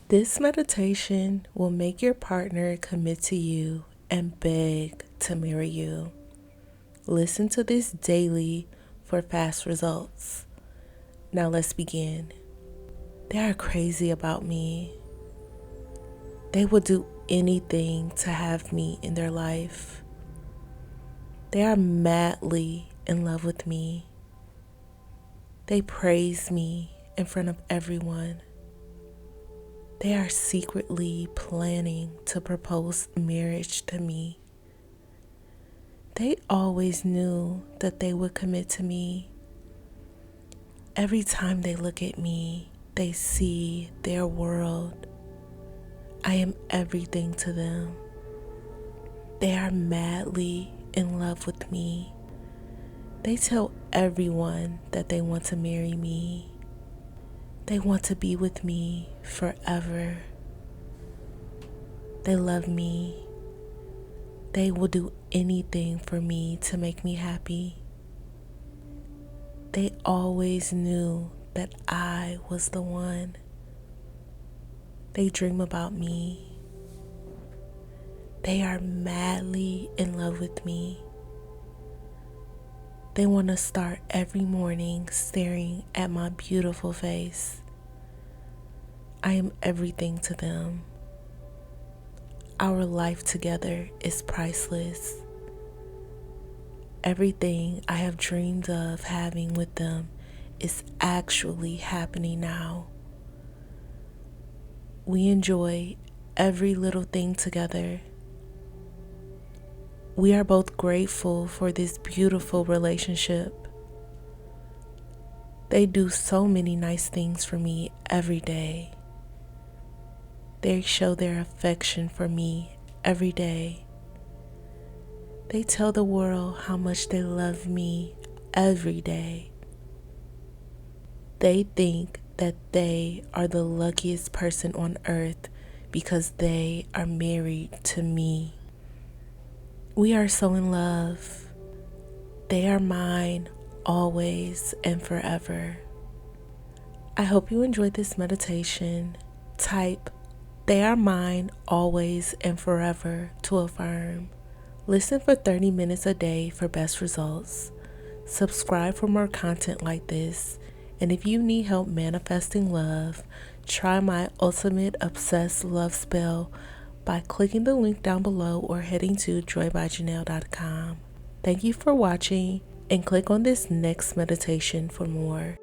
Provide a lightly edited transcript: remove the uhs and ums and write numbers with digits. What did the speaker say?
This meditation will make your partner commit to you and beg to marry you. Listen to this daily for fast results. Now let's begin. They are crazy about me. They will do anything to have me in their life. They are madly in love with me. They praise me in front of everyone. They are secretly planning to propose marriage to me. They always knew that they would commit to me. Every time they look at me, they see their world. I am everything to them. They are madly in love with me. They tell everyone that they want to marry me. They want to be with me forever. They love me. They will do anything for me to make me happy. They always knew that I was the one. They dream about me. They are madly in love with me. They want to start every morning staring at my beautiful face. I am everything to them. Our life together is priceless. Everything I have dreamed of having with them is actually happening now. We enjoy every little thing together. We are both grateful for this beautiful relationship. They do so many nice things for me every day. They show their affection for me every day. They tell the world how much they love me every day. They think that they are the luckiest person on earth because they are married to me. We are so in love. They are mine always and forever. I hope you enjoyed this meditation. Type, "They are mine always and forever" to affirm. Listen for 30 minutes a day for best results. Subscribe for more content like this. And if you need help manifesting love, try my ultimate obsessed love spell by clicking the link down below or heading to joybyjanell.com. Thank you for watching and click on this next meditation for more.